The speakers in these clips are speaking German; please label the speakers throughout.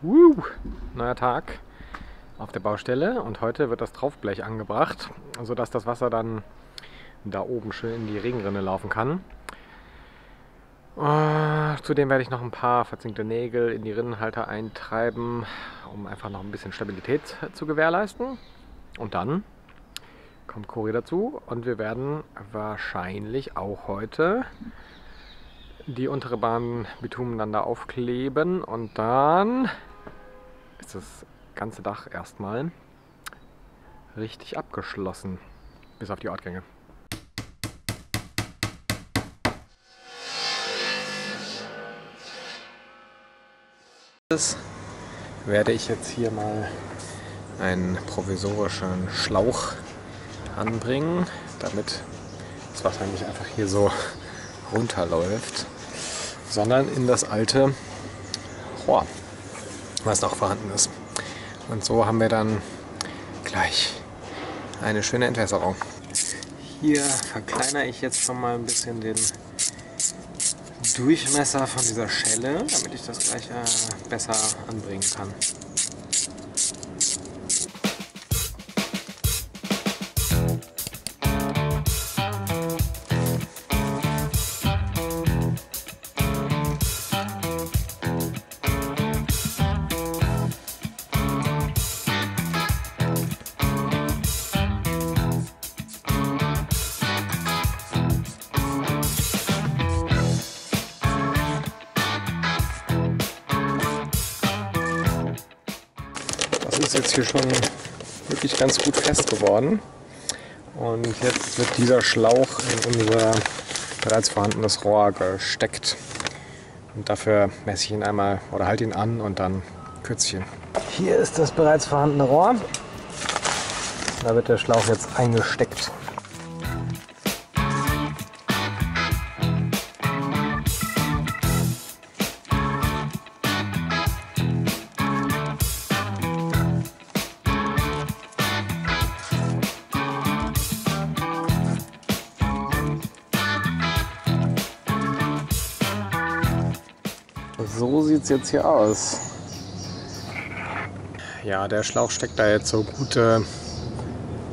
Speaker 1: Neuer Tag auf der Baustelle und heute wird das Traufblech angebracht, sodass das Wasser dann da oben schön in die Regenrinne laufen kann. Zudem werde ich noch ein paar verzinkte Nägel in die Rinnenhalter eintreiben, um einfach noch ein bisschen Stabilität zu gewährleisten. Und dann kommt Cori dazu und wir werden wahrscheinlich auch heute die untere Bahn Bitumen dann da aufkleben und dann ist das ganze Dach erstmal richtig abgeschlossen, bis auf die Ortgänge. Das werde ich jetzt hier mal einen provisorischen Schlauch anbringen, damit das Wasser nicht einfach hier so runterläuft, sondern in das alte Rohr, was noch vorhanden ist. Und so haben wir dann gleich eine schöne Entwässerung. Hier verkleinere ich jetzt schon mal ein bisschen den Durchmesser von dieser Schelle, damit ich das gleich besser anbringen kann. Ist jetzt hier schon wirklich ganz gut fest geworden und jetzt wird dieser Schlauch in unser bereits vorhandenes Rohr gesteckt und dafür messe ich ihn einmal oder halte ihn an und dann kürze ich ihn. Hier ist das bereits vorhandene Rohr, da wird der Schlauch jetzt eingesteckt. So sieht es jetzt hier aus. Ja, der Schlauch steckt da jetzt so gute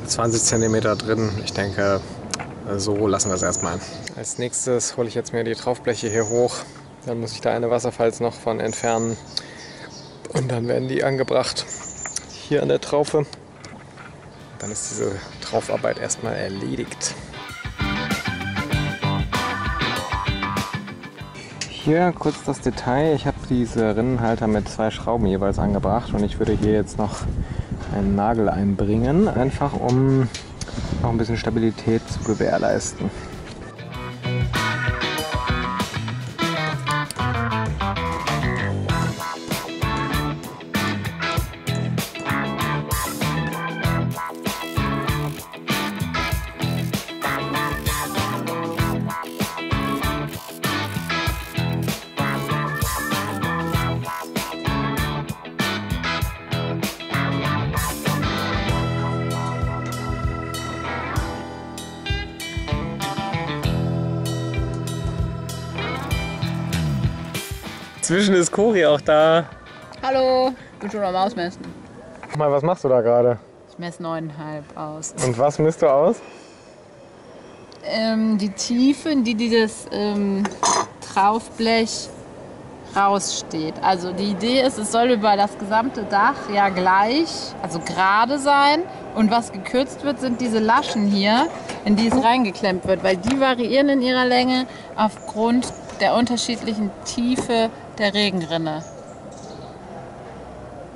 Speaker 1: 20 cm drin. Ich denke, so lassen wir es erstmal. Als nächstes hole ich jetzt mir die Traufbleche hier hoch. Dann muss ich da eine Wasserfalz noch von entfernen. Und dann werden die angebracht hier an der Traufe. Dann ist diese Traufarbeit erstmal erledigt. Hier kurz das Detail, ich habe diese Rinnenhalter mit 2 Schrauben jeweils angebracht und ich würde hier jetzt noch einen Nagel einbringen, einfach um noch ein bisschen Stabilität zu gewährleisten. Inzwischen ist Cori auch da.
Speaker 2: Hallo, ich bin schon am Ausmessen.
Speaker 1: Mal, was machst du da gerade?
Speaker 2: Ich messe 9,5 aus.
Speaker 1: Und was misst du aus?
Speaker 2: Die Tiefe, in die dieses Traufblech raussteht. Also die Idee ist, es soll über das gesamte Dach ja gleich, also gerade sein. Und was gekürzt wird, sind diese Laschen hier, in die es reingeklemmt wird. Weil die variieren in ihrer Länge aufgrund der unterschiedlichen Tiefe der Regenrinne.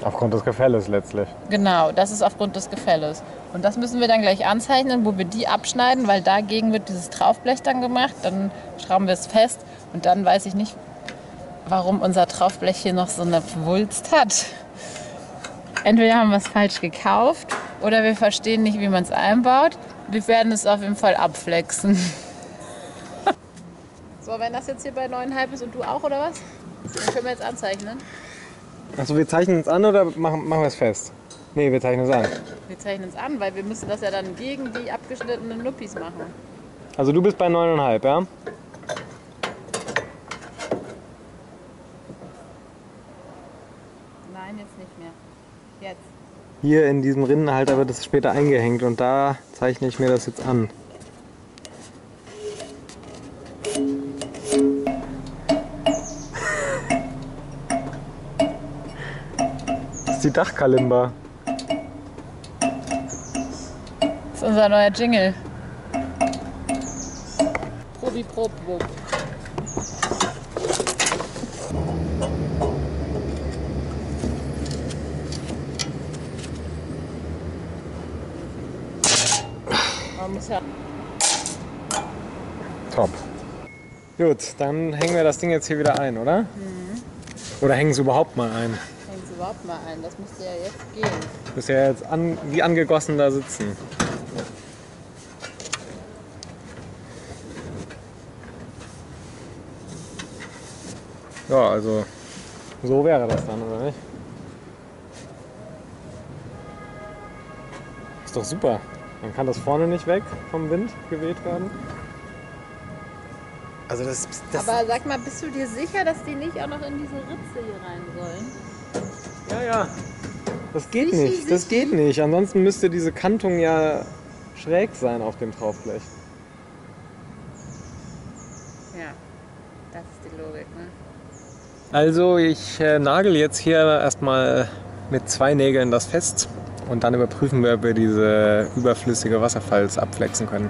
Speaker 1: Aufgrund des Gefälles letztlich.
Speaker 2: Genau, das ist aufgrund des Gefälles. Und das müssen wir dann gleich anzeichnen, wo wir die abschneiden, weil dagegen wird dieses Traufblech dann gemacht. Dann schrauben wir es fest und dann weiß ich nicht, warum unser Traufblech hier noch so eine Wulst hat. Entweder haben wir es falsch gekauft oder wir verstehen nicht, wie man es einbaut. Wir werden es auf jeden Fall abflexen. So, wenn das jetzt hier bei 9,5 ist und du auch, oder was? Dann können wir jetzt anzeichnen.
Speaker 1: Achso, wir zeichnen es an oder machen wir es fest? Nee, wir zeichnen es an.
Speaker 2: Wir zeichnen es an, weil wir müssen das ja dann gegen die abgeschnittenen Nuppis machen.
Speaker 1: Also du bist bei 9,5, ja?
Speaker 2: Nein, jetzt nicht mehr. Jetzt.
Speaker 1: Hier in diesem Rinnenhalter wird es später eingehängt und da zeichne ich mir das jetzt an. Das ist die Dachkalimba.
Speaker 2: Das ist unser neuer Jingle. Probi Prob Wub. Man muss ja.
Speaker 1: Top. Gut, dann hängen wir das Ding jetzt hier wieder ein, oder? Oder hängen Sie überhaupt mal ein?
Speaker 2: Hängen Sie überhaupt mal ein, das müsste ja jetzt gehen.
Speaker 1: Du bist ja jetzt wie angegossen da sitzen. Ja, also so wäre das dann, oder nicht? Ist doch super. Dann kann das vorne nicht weg vom Wind geweht werden. Also das
Speaker 2: Aber sag mal, bist du dir sicher, dass die nicht auch noch in diese Ritze hier rein sollen?
Speaker 1: Ja, ja. Das geht
Speaker 2: Sichi,
Speaker 1: nicht. Das
Speaker 2: sichi.
Speaker 1: geht nicht. Ansonsten müsste diese Kantung ja schräg sein auf dem Traufblech.
Speaker 2: Ja, das ist die Logik, ne?
Speaker 1: Also ich nagel jetzt hier erstmal mit 2 Nägeln das fest und dann überprüfen wir, ob wir diese überflüssige Wasserfalls abflexen können.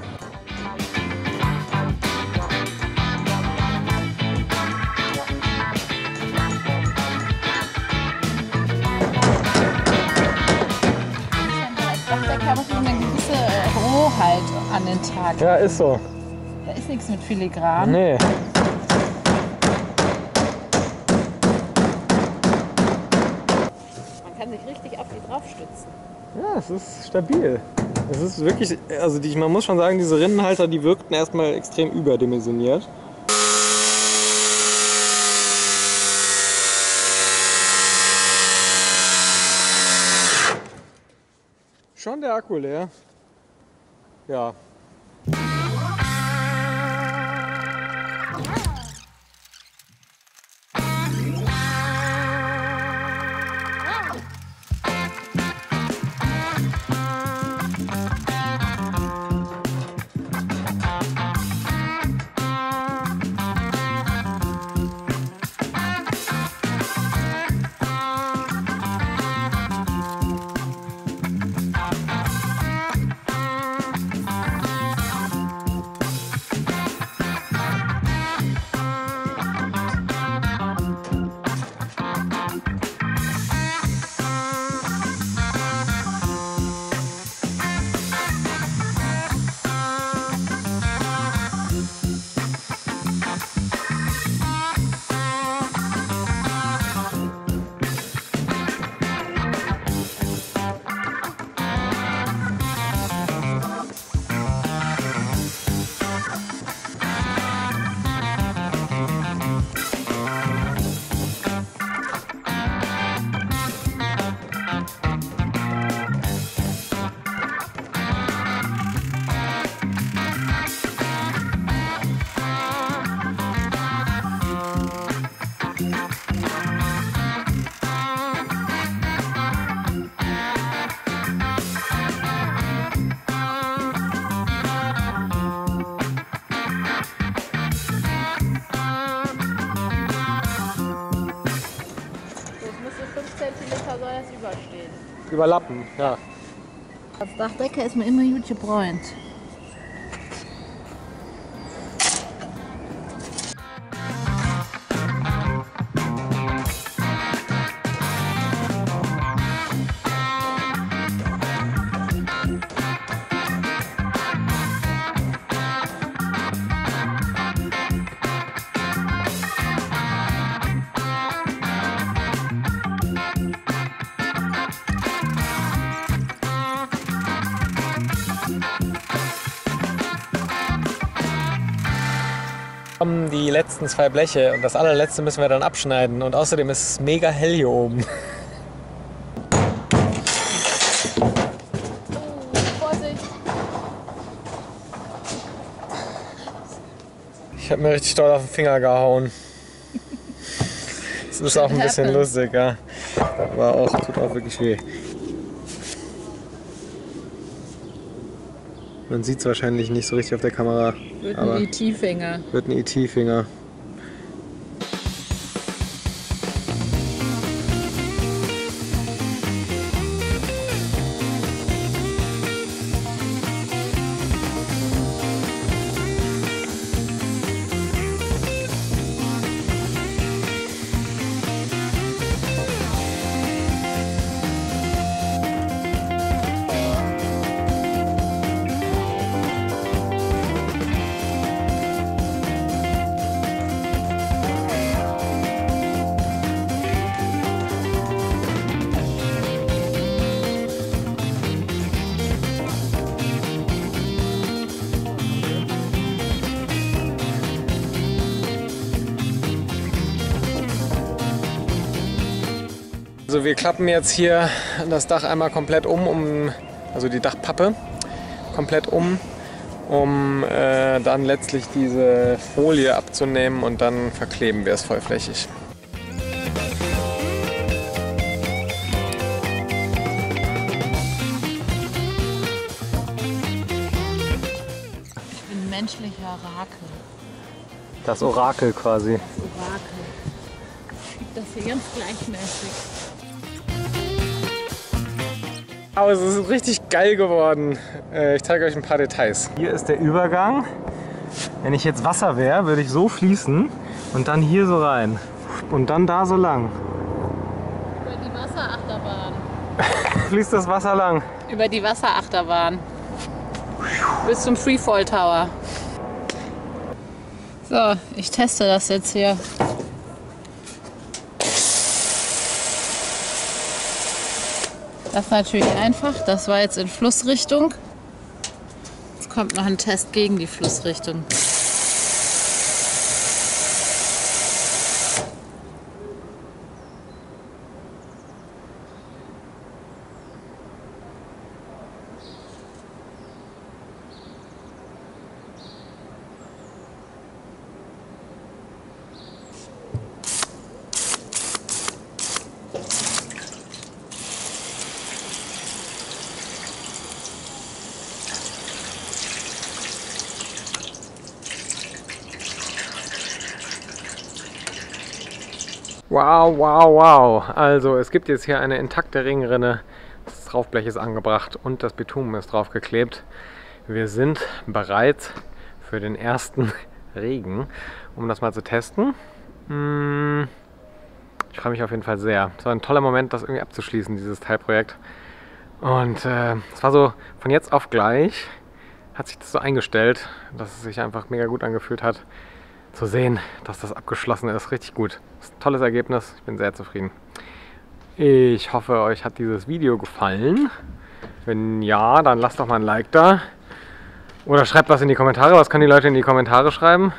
Speaker 2: Als Dachdecker muss man eine gewisse Rohheit an den Tag.
Speaker 1: Ja, ist so.
Speaker 2: Da ist nichts mit Filigran.
Speaker 1: Nee.
Speaker 2: Man kann sich richtig auf die draufstützen.
Speaker 1: Ja, es ist stabil. Es ist wirklich, also man muss schon sagen, diese Rinnenhalter, die wirkten erstmal extrem überdimensioniert. Schon der Akku leer? Ja.
Speaker 2: soll das überstehen.
Speaker 1: Überlappen, ja.
Speaker 2: Als Dachdecker ist man immer gut gebräunt.
Speaker 1: Die letzten 2 Bleche und das allerletzte müssen wir dann abschneiden und außerdem ist es mega hell hier oben.
Speaker 2: Vorsicht!
Speaker 1: Ich habe mir richtig doll auf den Finger gehauen. Das ist auch ein bisschen lustig, ja. Tut auch wirklich weh. Man sieht es wahrscheinlich nicht so richtig auf der Kamera.
Speaker 2: Wird ein IT-Finger.
Speaker 1: Wird ein IT-Finger. Also wir klappen jetzt hier das Dach einmal komplett also die Dachpappe komplett um dann letztlich diese Folie abzunehmen und dann verkleben wir es vollflächig.
Speaker 2: Ich bin menschlicher Rakel.
Speaker 1: Das Orakel quasi.
Speaker 2: Das Orakel. Ich krieg das hier ganz gleichmäßig.
Speaker 1: Aber es ist richtig geil geworden. Ich zeige euch ein paar Details. Hier ist der Übergang. Wenn ich jetzt Wasser wäre, würde ich so fließen und dann hier so rein. Und dann da so lang.
Speaker 2: Über die Wasserachterbahn.
Speaker 1: Fließt das Wasser lang.
Speaker 2: Über die Wasserachterbahn. Bis zum Freefall Tower. So, ich teste das jetzt hier. Das ist natürlich einfach. Das war jetzt in Flussrichtung. Jetzt kommt noch ein Test gegen die Flussrichtung.
Speaker 1: Wow, wow, wow. Also es gibt jetzt hier eine intakte Ringrinne. Das Traufblech ist angebracht und das Bitumen ist draufgeklebt. Wir sind bereit für den ersten Regen, um das mal zu testen. Ich freue mich auf jeden Fall sehr. Es war ein toller Moment, das irgendwie abzuschließen, dieses Teilprojekt. Und es war so von jetzt auf gleich, hat sich das so eingestellt, dass es sich einfach mega gut angefühlt hat, zu sehen, dass das abgeschlossen ist. Richtig gut. Das ist ein tolles Ergebnis. Ich bin sehr zufrieden. Ich hoffe, euch hat dieses Video gefallen. Wenn ja, dann lasst doch mal ein Like da. Oder schreibt was in die Kommentare. Was können die Leute in die Kommentare schreiben?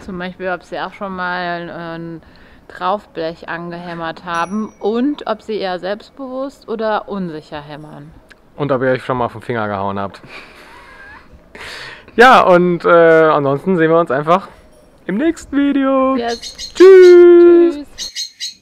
Speaker 2: Zum Beispiel, ob sie auch schon mal ein Traufblech angehämmert haben und ob sie eher selbstbewusst oder unsicher hämmern.
Speaker 1: Und ob ihr euch schon mal auf den Finger gehauen habt. Ja, und ansonsten sehen wir uns einfach im nächsten Video.
Speaker 2: Yes.
Speaker 1: Tschüss.
Speaker 2: Tschüss.